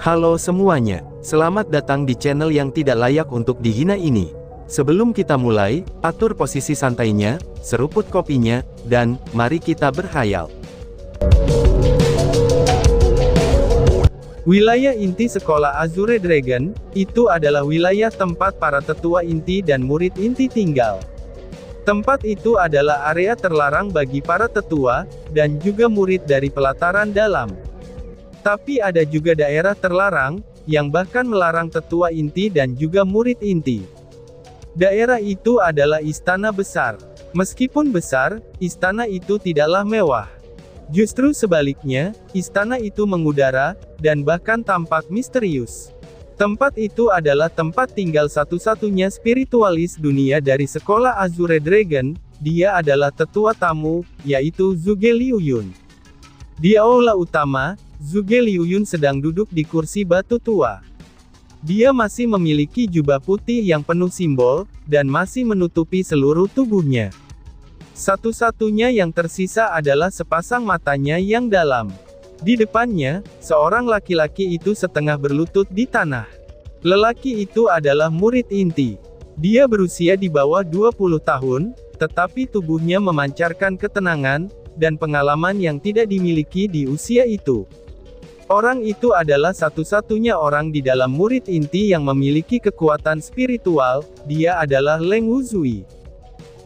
Halo semuanya, selamat datang di channel yang tidak layak untuk dihina ini. Sebelum kita mulai, atur posisi santainya, seruput kopinya, dan mari kita berkhayal. Wilayah inti sekolah Azure Dragon, itu adalah wilayah tempat para tetua inti dan murid inti tinggal. Tempat itu adalah area terlarang bagi para tetua, dan juga murid dari pelataran dalam. Tapi ada juga daerah terlarang, yang bahkan melarang tetua inti dan juga murid inti. Daerah itu adalah istana besar. Meskipun besar, istana itu tidaklah mewah. Justru sebaliknya, istana itu mengudara, dan bahkan tampak misterius. Tempat itu adalah tempat tinggal satu-satunya spiritualis dunia dari sekolah Azure Dragon. Dia adalah tetua tamu, yaitu Zhuge Liuyun. Di aula utama, Zhuge Liuyun sedang duduk di kursi batu tua. Dia masih memiliki jubah putih yang penuh simbol, dan masih menutupi seluruh tubuhnya. Satu-satunya yang tersisa adalah sepasang matanya yang dalam. Di depannya, seorang laki-laki itu setengah berlutut di tanah. Lelaki itu adalah murid inti. Dia berusia di bawah 20 tahun, tetapi tubuhnya memancarkan ketenangan, dan pengalaman yang tidak dimiliki di usia itu. Orang itu adalah satu-satunya orang di dalam murid inti yang memiliki kekuatan spiritual, dia adalah Leng Wuzui.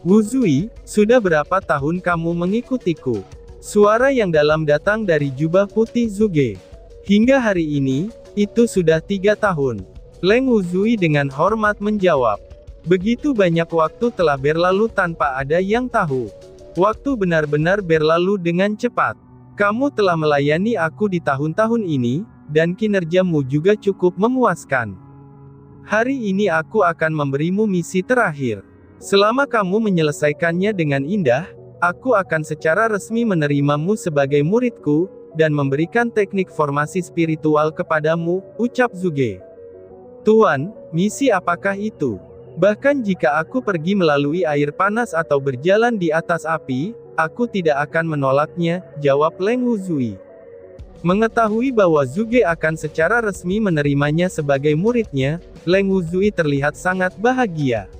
Wuzui, sudah berapa tahun kamu mengikutiku? Suara yang dalam datang dari jubah putih Zhuge. Hingga hari ini, itu sudah 3 tahun. Leng Wuzui dengan hormat menjawab. Begitu banyak waktu telah berlalu tanpa ada yang tahu. Waktu benar-benar berlalu dengan cepat. Kamu telah melayani aku di tahun-tahun ini, dan kinerjamu juga cukup memuaskan. Hari ini aku akan memberimu misi terakhir. Selama kamu menyelesaikannya dengan indah, aku akan secara resmi menerimamu sebagai muridku, dan memberikan teknik formasi spiritual kepadamu, ucap Zhuge. Tuan, misi apakah itu? Bahkan jika aku pergi melalui air panas atau berjalan di atas api, aku tidak akan menolaknya, jawab Leng Wuzui. Mengetahui bahwa Zhuge akan secara resmi menerimanya sebagai muridnya, Leng Wuzui terlihat sangat bahagia.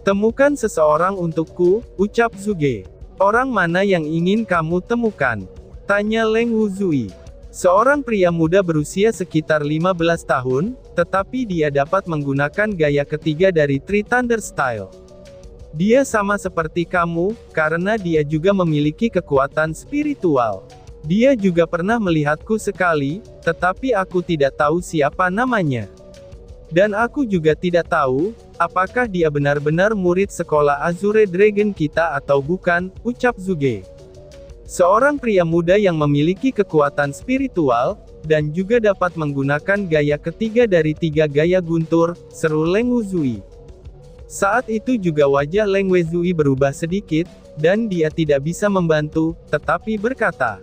Temukan seseorang untukku, ucap Zhuge. Orang mana yang ingin kamu temukan? Tanya Leng Wuzui. Seorang pria muda berusia sekitar 15 tahun, tetapi dia dapat menggunakan gaya ketiga dari Three Thunder Style. Dia sama seperti kamu, karena dia juga memiliki kekuatan spiritual. Dia juga pernah melihatku sekali, tetapi aku tidak tahu siapa namanya. Dan aku juga tidak tahu, apakah dia benar-benar murid sekolah Azure Dragon kita atau bukan, ucap Zhuge. Seorang pria muda yang memiliki kekuatan spiritual, dan juga dapat menggunakan gaya ketiga dari 3 gaya guntur, seru Leng Wuzui. Saat itu juga wajah Leng Wuzui berubah sedikit, dan dia tidak bisa membantu, tetapi berkata.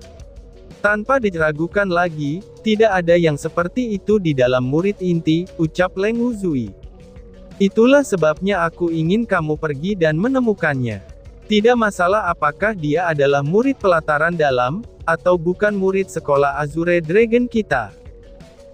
Tanpa diragukan lagi, tidak ada yang seperti itu di dalam murid inti, ucap Leng Wuzui. Itulah sebabnya aku ingin kamu pergi dan menemukannya. Tidak masalah apakah dia adalah murid pelataran dalam, atau bukan murid sekolah Azure Dragon kita.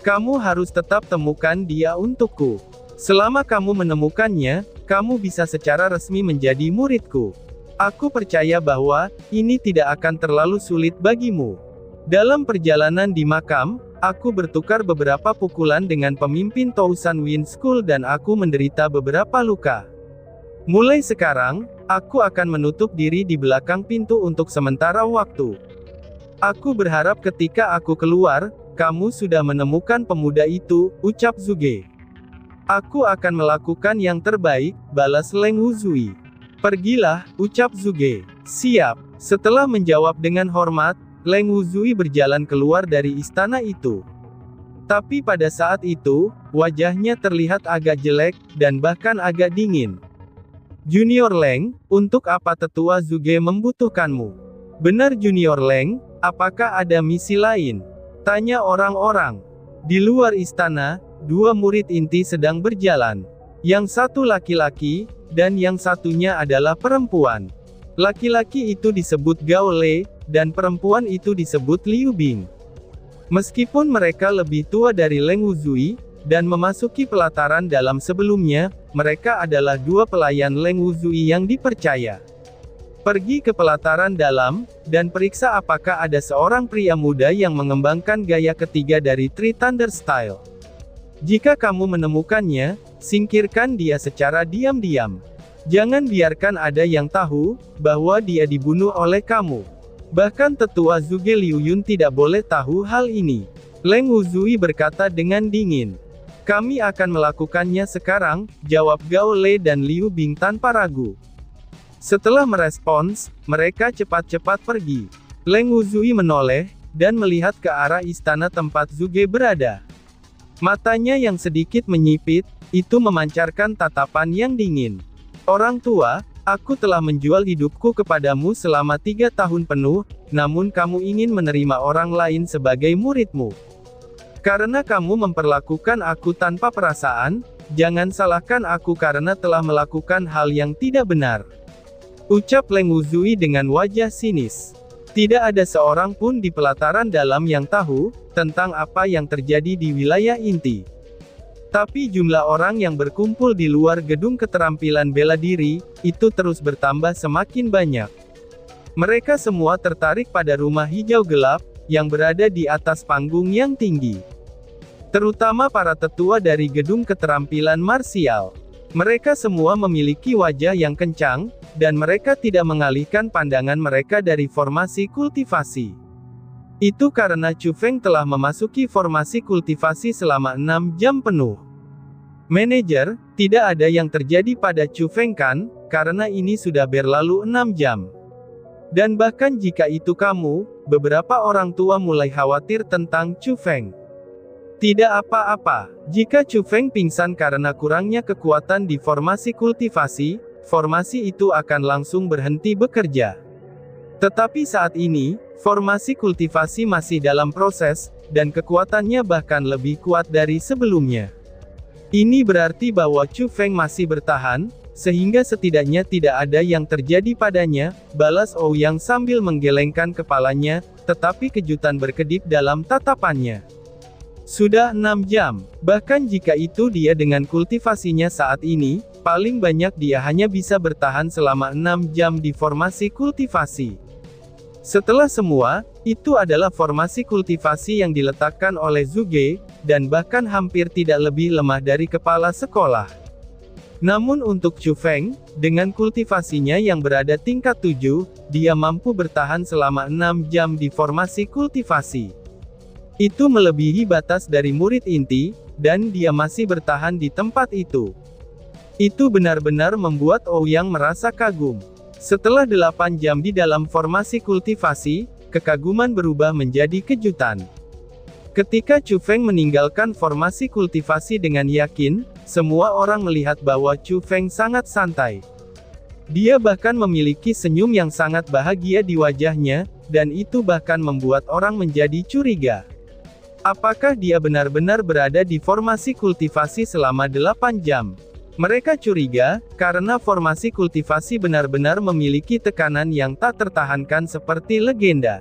Kamu harus tetap temukan dia untukku. Selama kamu menemukannya, kamu bisa secara resmi menjadi muridku. Aku percaya bahwa, ini tidak akan terlalu sulit bagimu. Dalam perjalanan di makam, aku bertukar beberapa pukulan dengan pemimpin Tousan Wind School dan aku menderita beberapa luka. Mulai sekarang, aku akan menutup diri di belakang pintu untuk sementara waktu. Aku berharap ketika aku keluar, kamu sudah menemukan pemuda itu, ucap Zhuge. Aku akan melakukan yang terbaik, balas Leng Wuzui. Pergilah, ucap Zhuge. Siap. Setelah menjawab dengan hormat, Leng Wuzui berjalan keluar dari istana itu. Tapi pada saat itu, wajahnya terlihat agak jelek, dan bahkan agak dingin. Junior Leng, untuk apa tetua Zhuge membutuhkanmu? Benar Junior Leng, apakah ada misi lain? Tanya orang-orang. Di luar istana, 2 murid inti sedang berjalan. Yang satu laki-laki, dan yang satunya adalah perempuan. Laki-laki itu disebut Gao Le, dan perempuan itu disebut Liu Bing. Meskipun mereka lebih tua dari Leng Wuzui, dan memasuki pelataran dalam sebelumnya, mereka adalah dua pelayan Leng Wuzui yang dipercaya. Pergi ke pelataran dalam, dan periksa apakah ada seorang pria muda yang mengembangkan gaya ketiga dari Three Thunder Style. Jika kamu menemukannya, singkirkan dia secara diam-diam. Jangan biarkan ada yang tahu, bahwa dia dibunuh oleh kamu. Bahkan tetua Zhuge Liuyun tidak boleh tahu hal ini. Leng Wuzui berkata dengan dingin. Kami akan melakukannya sekarang, jawab Gao Lei dan Liu Bing tanpa ragu. Setelah merespons, mereka cepat-cepat pergi. Leng Wuzui menoleh, dan melihat ke arah istana tempat Zhuge berada. Matanya yang sedikit menyipit, itu memancarkan tatapan yang dingin. Orang tua, aku telah menjual hidupku kepadamu selama 3 tahun penuh, namun kamu ingin menerima orang lain sebagai muridmu. Karena kamu memperlakukan aku tanpa perasaan, jangan salahkan aku karena telah melakukan hal yang tidak benar. Ucap Leng Wuzui dengan wajah sinis. Tidak ada seorang pun di pelataran dalam yang tahu, tentang apa yang terjadi di wilayah inti. Tapi jumlah orang yang berkumpul di luar gedung keterampilan bela diri, itu terus bertambah semakin banyak. Mereka semua tertarik pada rumah hijau gelap, yang berada di atas panggung yang tinggi. Terutama para tetua dari gedung keterampilan marsial. Mereka semua memiliki wajah yang kencang, dan mereka tidak mengalihkan pandangan mereka dari formasi kultivasi. Itu karena Chu Feng telah memasuki formasi kultivasi selama 6 jam penuh. Manajer, tidak ada yang terjadi pada Chu Feng kan, karena ini sudah berlalu 6 jam. Dan bahkan jika itu kamu, beberapa orang tua mulai khawatir tentang Chu Feng. Tidak apa-apa, jika Chu Feng pingsan karena kurangnya kekuatan di formasi kultivasi, formasi itu akan langsung berhenti bekerja. Tetapi saat ini, formasi kultivasi masih dalam proses, dan kekuatannya bahkan lebih kuat dari sebelumnya. Ini berarti bahwa Chu Feng masih bertahan, sehingga setidaknya tidak ada yang terjadi padanya, balas Ouyang sambil menggelengkan kepalanya, tetapi kejutan berkedip dalam tatapannya. Sudah 6 jam, bahkan jika itu dia dengan kultivasinya saat ini, paling banyak dia hanya bisa bertahan selama 6 jam di formasi kultivasi. Setelah semua, itu adalah formasi kultivasi yang diletakkan oleh Zhuge, dan bahkan hampir tidak lebih lemah dari kepala sekolah. Namun untuk Chu Feng, dengan kultivasinya yang berada tingkat 7, dia mampu bertahan selama 6 jam di formasi kultivasi. Itu melebihi batas dari murid inti, dan dia masih bertahan di tempat itu. Itu benar-benar membuat Ouyang merasa kagum. Setelah 8 jam di dalam formasi kultivasi, kekaguman berubah menjadi kejutan. Ketika Chu Feng meninggalkan formasi kultivasi dengan yakin, semua orang melihat bahwa Chu Feng sangat santai. Dia bahkan memiliki senyum yang sangat bahagia di wajahnya, dan itu bahkan membuat orang menjadi curiga. Apakah dia benar-benar berada di formasi kultivasi selama 8 jam? Mereka curiga, karena formasi kultivasi benar-benar memiliki tekanan yang tak tertahankan seperti legenda.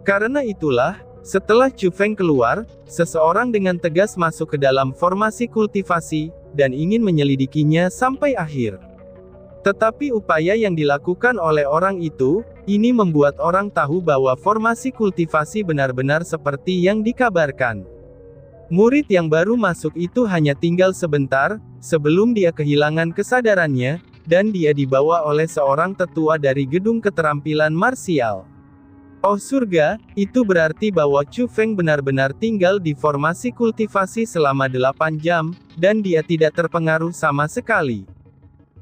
Karena itulah, setelah Chu Feng keluar, seseorang dengan tegas masuk ke dalam formasi kultivasi, dan ingin menyelidikinya sampai akhir. Tetapi upaya yang dilakukan oleh orang itu, ini membuat orang tahu bahwa formasi kultivasi benar-benar seperti yang dikabarkan. Murid yang baru masuk itu hanya tinggal sebentar, sebelum dia kehilangan kesadarannya, dan dia dibawa oleh seorang tetua dari gedung keterampilan marsial. Oh surga, itu berarti bahwa Chu Feng benar-benar tinggal di formasi kultivasi selama 8 jam, dan dia tidak terpengaruh sama sekali.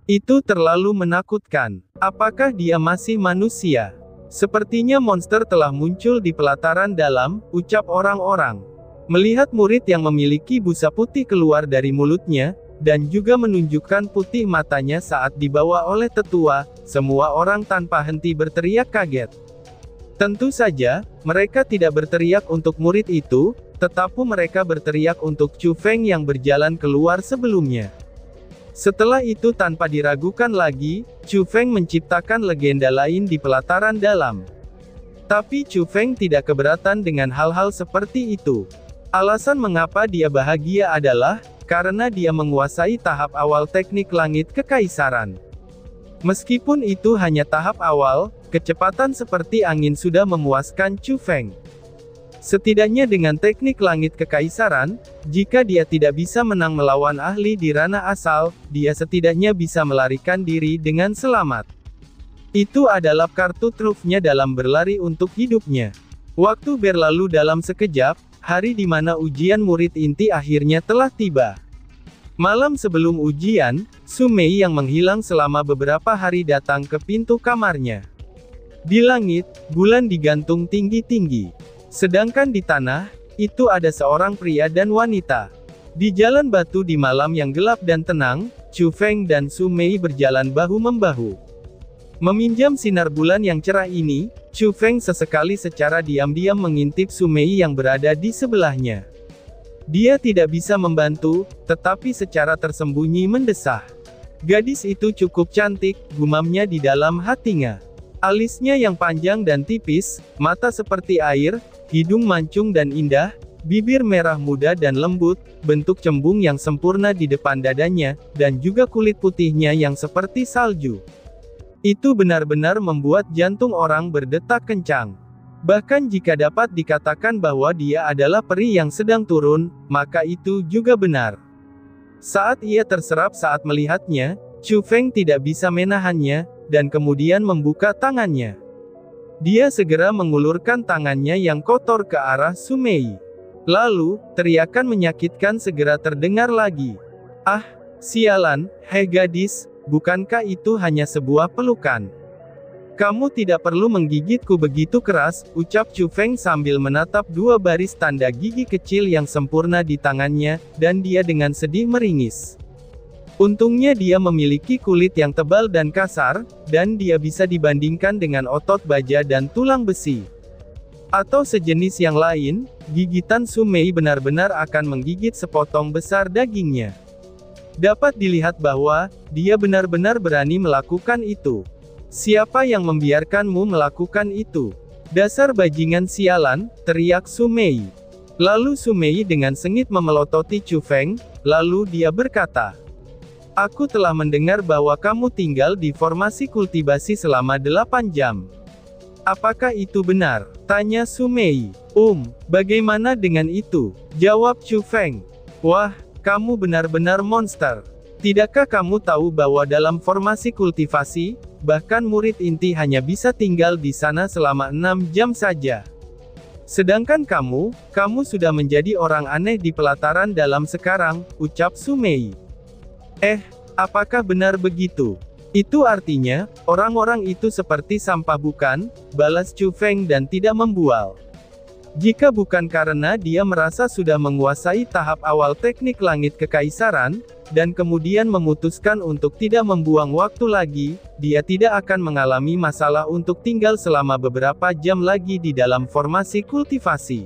Itu terlalu menakutkan. Apakah dia masih manusia? Sepertinya monster telah muncul di pelataran dalam, ucap orang-orang. Melihat murid yang memiliki busa putih keluar dari mulutnya, dan juga menunjukkan putih matanya saat dibawa oleh tetua, semua orang tanpa henti berteriak kaget. Tentu saja, mereka tidak berteriak untuk murid itu, tetapi mereka berteriak untuk Chu Feng yang berjalan keluar sebelumnya. Setelah itu tanpa diragukan lagi, Chu Feng menciptakan legenda lain di pelataran dalam. Tapi Chu Feng tidak keberatan dengan hal-hal seperti itu. Alasan mengapa dia bahagia adalah, karena dia menguasai tahap awal teknik langit kekaisaran. Meskipun itu hanya tahap awal, kecepatan seperti angin sudah memuaskan Chu Feng. Setidaknya dengan teknik langit kekaisaran, jika dia tidak bisa menang melawan ahli di ranah asal, dia setidaknya bisa melarikan diri dengan selamat. Itu adalah kartu trufnya dalam berlari untuk hidupnya. Waktu berlalu dalam sekejap, hari di mana ujian murid inti akhirnya telah tiba. Malam sebelum ujian, Su Mei yang menghilang selama beberapa hari datang ke pintu kamarnya. Di langit, bulan digantung tinggi-tinggi. Sedangkan di tanah, itu ada seorang pria dan wanita. Di jalan batu di malam yang gelap dan tenang, Chu Feng dan Su Mei berjalan bahu-membahu. Meminjam sinar bulan yang cerah ini, Chu Feng sesekali secara diam-diam mengintip Su Mei yang berada di sebelahnya. Dia tidak bisa membantu, tetapi secara tersembunyi mendesah. Gadis itu cukup cantik, gumamnya di dalam hatinya. Alisnya yang panjang dan tipis, mata seperti air, hidung mancung dan indah, bibir merah muda dan lembut, bentuk cembung yang sempurna di depan dadanya, dan juga kulit putihnya yang seperti salju. Itu benar-benar membuat jantung orang berdetak kencang. Bahkan jika dapat dikatakan bahwa dia adalah peri yang sedang turun, maka itu juga benar. Saat ia terserap saat melihatnya, Chu Feng tidak bisa menahannya, dan kemudian membuka tangannya. Dia segera mengulurkan tangannya yang kotor ke arah Su Mei. Lalu, teriakan menyakitkan segera terdengar lagi. "Ah, sialan, hei gadis, bukankah itu hanya sebuah pelukan? Kamu tidak perlu menggigitku begitu keras," ucap Chu Feng sambil menatap dua baris tanda gigi kecil yang sempurna di tangannya, dan dia dengan sedih meringis. Untungnya dia memiliki kulit yang tebal dan kasar, dan dia bisa dibandingkan dengan otot baja dan tulang besi. Atau sejenis yang lain, gigitan Su Mei benar-benar akan menggigit sepotong besar dagingnya. Dapat dilihat bahwa, dia benar-benar berani melakukan itu. "Siapa yang membiarkanmu melakukan itu? Dasar bajingan sialan," teriak Su Mei. Lalu Su Mei dengan sengit memelototi Chu Feng, lalu dia berkata, "Aku telah mendengar bahwa kamu tinggal di formasi kultivasi selama 8 jam. Apakah itu benar?" tanya Su Mei. Bagaimana dengan itu?" jawab Chu Feng. "Wah, kamu benar-benar monster. Tidakkah kamu tahu bahwa dalam formasi kultivasi, bahkan murid inti hanya bisa tinggal di sana selama 6 jam saja? Sedangkan kamu sudah menjadi orang aneh di pelataran dalam sekarang," ucap Su Mei. Apakah benar begitu? Itu artinya, orang-orang itu seperti sampah bukan?" balas Chu Feng dan tidak membual. Jika bukan karena dia merasa sudah menguasai tahap awal teknik langit kekaisaran, dan kemudian memutuskan untuk tidak membuang waktu lagi, dia tidak akan mengalami masalah untuk tinggal selama beberapa jam lagi di dalam formasi kultivasi.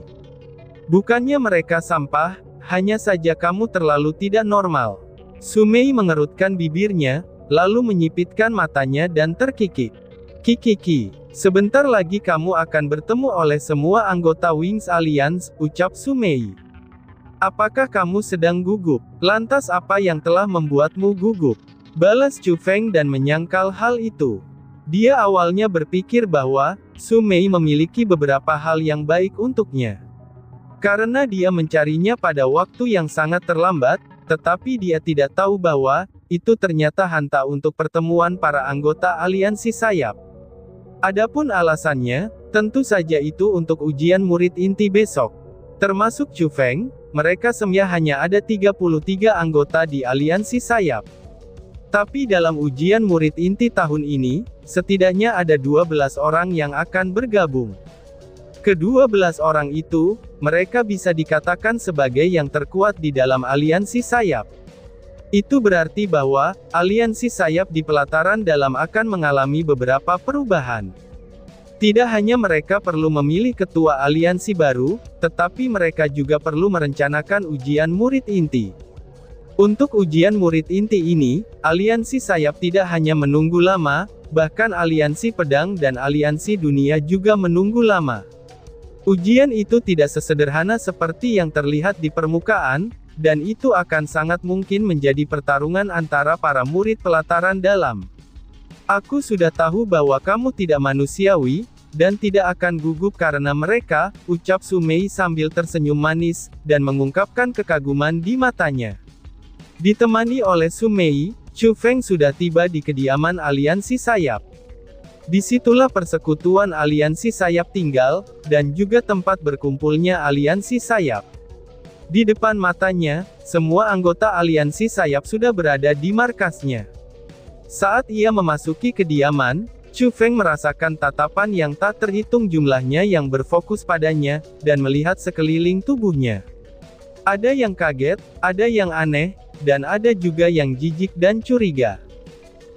"Bukannya mereka sampah, hanya saja kamu terlalu tidak normal." Su Mei mengerutkan bibirnya, lalu menyipitkan matanya dan terkikik. "Kikiki, sebentar lagi kamu akan bertemu oleh semua anggota Wings Alliance," ucap Su Mei. "Apakah kamu sedang gugup? Lantas apa yang telah membuatmu gugup?" balas Chu Feng dan menyangkal hal itu. Dia awalnya berpikir bahwa, Su Mei memiliki beberapa hal yang baik untuknya. Karena dia mencarinya pada waktu yang sangat terlambat, tetapi dia tidak tahu bahwa, itu ternyata hanta untuk pertemuan para anggota aliansi sayap. Adapun alasannya, tentu saja itu untuk ujian murid inti besok. Termasuk Chu Feng, mereka semua hanya ada 33 anggota di aliansi sayap. Tapi dalam ujian murid inti tahun ini, setidaknya ada 12 orang yang akan bergabung. Ke-12 orang itu, mereka bisa dikatakan sebagai yang terkuat di dalam aliansi sayap. Itu berarti bahwa, aliansi sayap di pelataran dalam akan mengalami beberapa perubahan. Tidak hanya mereka perlu memilih ketua aliansi baru, tetapi mereka juga perlu merencanakan ujian murid inti. Untuk ujian murid inti ini, aliansi sayap tidak hanya menunggu lama, bahkan aliansi pedang dan aliansi dunia juga menunggu lama. Ujian itu tidak sesederhana seperti yang terlihat di permukaan, dan itu akan sangat mungkin menjadi pertarungan antara para murid pelataran dalam. Aku sudah tahu bahwa kamu tidak manusiawi, dan tidak akan gugup karena mereka, ucap Su Mei sambil tersenyum manis, dan mengungkapkan kekaguman di matanya. Ditemani oleh Su Mei, Chu Feng sudah tiba di kediaman aliansi sayap. Disitulah persekutuan aliansi sayap tinggal, dan juga tempat berkumpulnya aliansi sayap. Di depan matanya, semua anggota aliansi sayap sudah berada di markasnya. Saat ia memasuki kediaman, Chu Feng merasakan tatapan yang tak terhitung jumlahnya yang berfokus padanya, dan melihat sekeliling tubuhnya. Ada yang kaget, ada yang aneh, dan ada juga yang jijik dan curiga.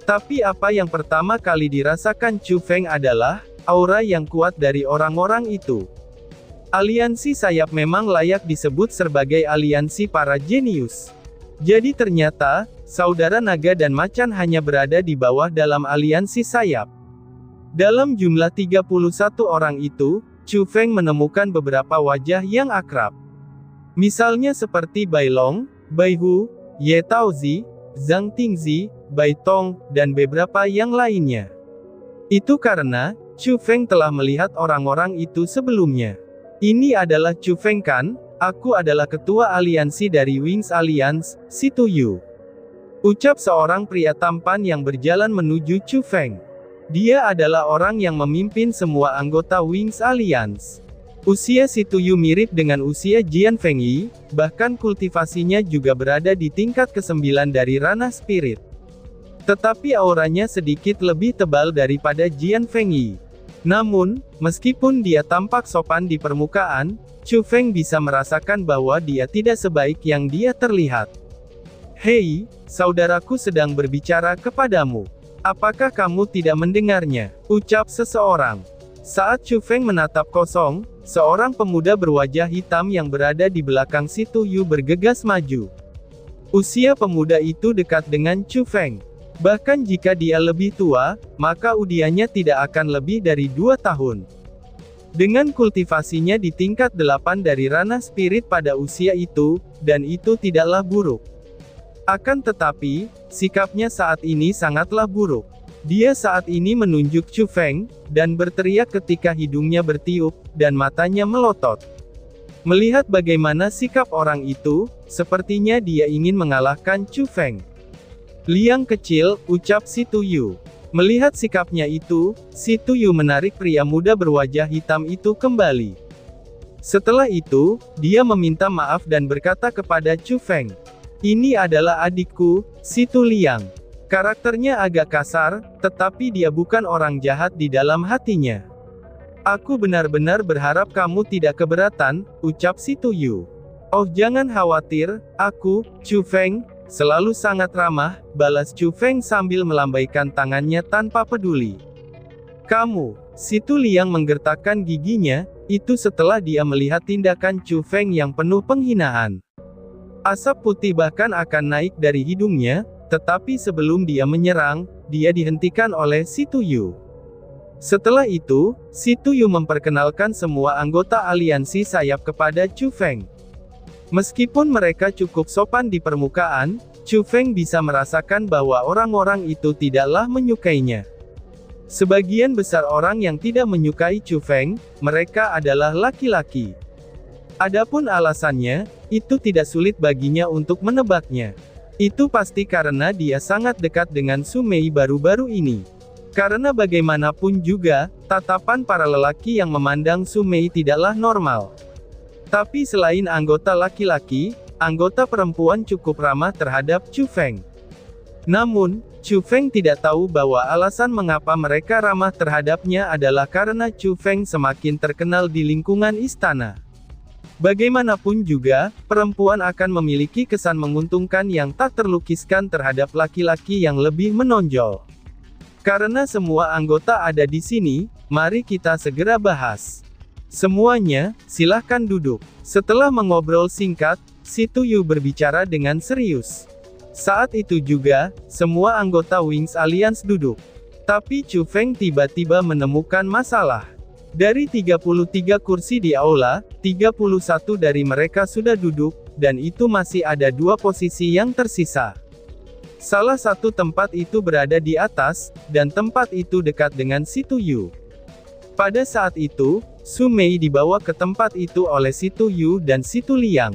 Tapi apa yang pertama kali dirasakan Chu Feng adalah aura yang kuat dari orang-orang itu. Aliansi sayap memang layak disebut sebagai aliansi para jenius. Jadi ternyata, saudara naga dan macan hanya berada di bawah dalam aliansi sayap. Dalam jumlah 31 orang itu, Chu Feng menemukan beberapa wajah yang akrab. Misalnya seperti Bai Long, Bai Hu, Ye Taozi, Zhang Tingzi, Bai Tong, dan beberapa yang lainnya. Itu karena, Chu Feng telah melihat orang-orang itu sebelumnya. Ini adalah Chu Feng kan? Aku adalah ketua aliansi dari Wings Alliance, Situ Yu. Ucap seorang pria tampan yang berjalan menuju Chu Feng. Dia adalah orang yang memimpin semua anggota Wings Alliance. Usia Situ Yu mirip dengan usia Jian Fengyi, bahkan kultivasinya juga berada di tingkat ke-9 dari ranah spirit. Tetapi auranya sedikit lebih tebal daripada Jian Fengyi. Namun, meskipun dia tampak sopan di permukaan, Chu Feng bisa merasakan bahwa dia tidak sebaik yang dia terlihat. Hei, saudaraku sedang berbicara kepadamu. Apakah kamu tidak mendengarnya? Ucap seseorang. Saat Chu Feng menatap kosong, seorang pemuda berwajah hitam yang berada di belakang Situ Yu bergegas maju. Usia pemuda itu dekat dengan Chu Feng. Bahkan jika dia lebih tua, maka usianya tidak akan lebih dari 2 tahun. Dengan kultivasinya di tingkat 8 dari ranah spirit pada usia itu, dan itu tidaklah buruk. Akan tetapi, sikapnya saat ini sangatlah buruk. Dia saat ini menunjuk Chu Feng, dan berteriak ketika hidungnya bertiup, dan matanya melotot. Melihat bagaimana sikap orang itu, sepertinya dia ingin mengalahkan Chu Feng. Liang kecil, ucap Situ Yu. Melihat sikapnya itu, Situ Yu menarik pria muda berwajah hitam itu kembali. Setelah itu, dia meminta maaf dan berkata kepada Chu Feng. Ini adalah adikku, Situ Liang. Karakternya agak kasar, tetapi dia bukan orang jahat di dalam hatinya. Aku benar-benar berharap kamu tidak keberatan, ucap Situ Yu. Oh jangan khawatir, aku, Chu Feng, selalu sangat ramah, balas Chu Feng sambil melambaikan tangannya tanpa peduli. Kamu, Situ Liang menggertakkan giginya, itu setelah dia melihat tindakan Chu Feng yang penuh penghinaan. Asap putih bahkan akan naik dari hidungnya, tetapi sebelum dia menyerang, dia dihentikan oleh Situ Yu. Setelah itu, Situ Yu memperkenalkan semua anggota aliansi sayap kepada Chu Feng. Meskipun mereka cukup sopan di permukaan, Chu Feng bisa merasakan bahwa orang-orang itu tidaklah menyukainya. Sebagian besar orang yang tidak menyukai Chu Feng, mereka adalah laki-laki. Adapun alasannya, itu tidak sulit baginya untuk menebaknya. Itu pasti karena dia sangat dekat dengan Su Mei baru-baru ini. Karena bagaimanapun juga, tatapan para lelaki yang memandang Su Mei tidaklah normal. Tapi selain anggota laki-laki, anggota perempuan cukup ramah terhadap Chu Feng. Namun, Chu Feng tidak tahu bahwa alasan mengapa mereka ramah terhadapnya adalah karena Chu Feng semakin terkenal di lingkungan istana. Bagaimanapun juga, perempuan akan memiliki kesan menguntungkan yang tak terlukiskan terhadap laki-laki yang lebih menonjol. Karena semua anggota ada di sini, mari kita segera bahas. Semuanya, silahkan duduk. Setelah mengobrol singkat, Situ Yu berbicara dengan serius. Saat itu juga, semua anggota Wings Alliance duduk. Tapi Chu Feng tiba-tiba menemukan masalah. Dari 33 kursi di aula, 31 dari mereka sudah duduk, dan itu masih ada 2 posisi yang tersisa. Salah satu tempat itu berada di atas, dan tempat itu dekat dengan Si Tuyu. Pada saat itu, Su Mei dibawa ke tempat itu oleh Si Tuyu dan Si Tuliang.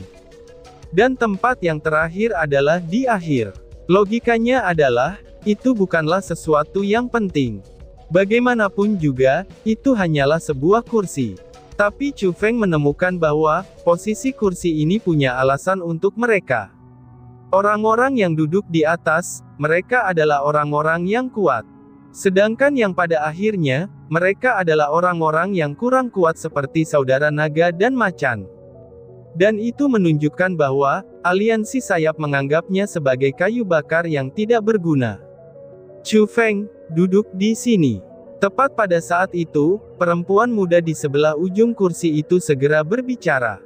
Dan tempat yang terakhir adalah di akhir. Logikanya adalah, itu bukanlah sesuatu yang penting. Bagaimanapun juga, itu hanyalah sebuah kursi. Tapi Chu Feng menemukan bahwa, posisi kursi ini punya alasan untuk mereka. Orang-orang yang duduk di atas, mereka adalah orang-orang yang kuat. Sedangkan yang pada akhirnya, mereka adalah orang-orang yang kurang kuat seperti saudara naga dan macan. Dan itu menunjukkan bahwa, aliansi sayap menganggapnya sebagai kayu bakar yang tidak berguna. Chu Feng, duduk di sini. Tepat pada saat itu, perempuan muda di sebelah ujung kursi itu segera berbicara.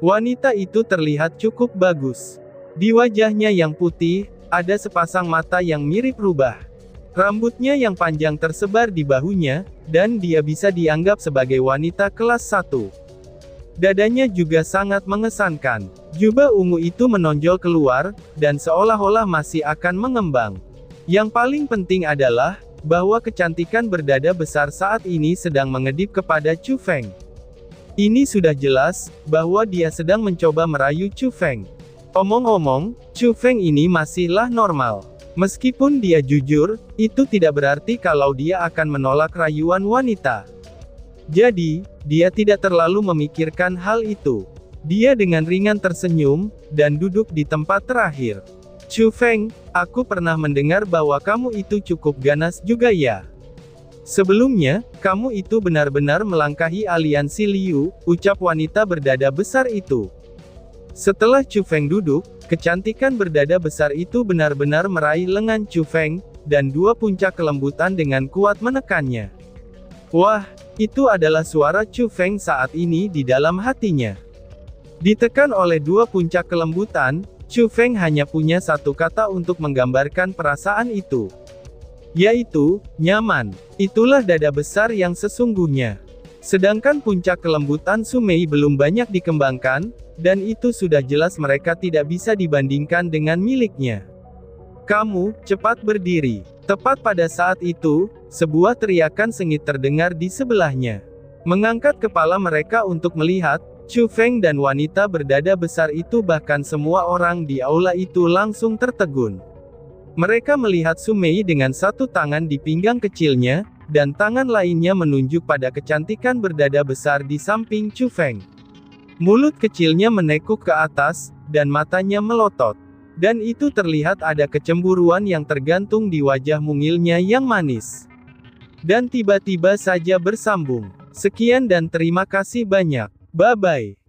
Wanita itu terlihat cukup bagus. Di wajahnya yang putih, ada sepasang mata yang mirip rubah. Rambutnya yang panjang tersebar di bahunya, dan dia bisa dianggap sebagai wanita kelas 1. Dadanya juga sangat mengesankan. Jubah ungu itu menonjol keluar, dan seolah-olah masih akan mengembang. Yang paling penting adalah, bahwa kecantikan berdada besar saat ini sedang mengedip kepada Chu Feng. Ini sudah jelas, bahwa dia sedang mencoba merayu Chu Feng. Omong-omong, Chu Feng ini masihlah normal. Meskipun dia jujur, itu tidak berarti kalau dia akan menolak rayuan wanita. Jadi, dia tidak terlalu memikirkan hal itu. Dia dengan ringan tersenyum, dan duduk di tempat terakhir. Chu Feng, aku pernah mendengar bahwa kamu itu cukup ganas juga ya. Sebelumnya, kamu itu benar-benar melangkahi aliansi Liu, ucap wanita berdada besar itu. Setelah Chu Feng duduk, kecantikan berdada besar itu benar-benar meraih lengan Chu Feng, dan 2 puncak kelembutan dengan kuat menekannya. Wah, itu adalah suara Chu Feng saat ini di dalam hatinya. Ditekan oleh 2 puncak kelembutan, Chu Feng hanya punya satu kata untuk menggambarkan perasaan itu. Yaitu, nyaman. Itulah dada besar yang sesungguhnya. Sedangkan puncak kelembutan Su Mei belum banyak dikembangkan, dan itu sudah jelas mereka tidak bisa dibandingkan dengan miliknya. Kamu, cepat berdiri. Tepat pada saat itu, sebuah teriakan sengit terdengar di sebelahnya. Mengangkat kepala mereka untuk melihat, Chu Feng dan wanita berdada besar itu bahkan semua orang di aula itu langsung tertegun. Mereka melihat Su Mei dengan satu tangan di pinggang kecilnya, dan tangan lainnya menunjuk pada kecantikan berdada besar di samping Chu Feng. Mulut kecilnya menekuk ke atas, dan matanya melotot. Dan itu terlihat ada kecemburuan yang tergantung di wajah mungilnya yang manis. Dan tiba-tiba saja bersambung. Sekian dan terima kasih banyak. Bye-bye.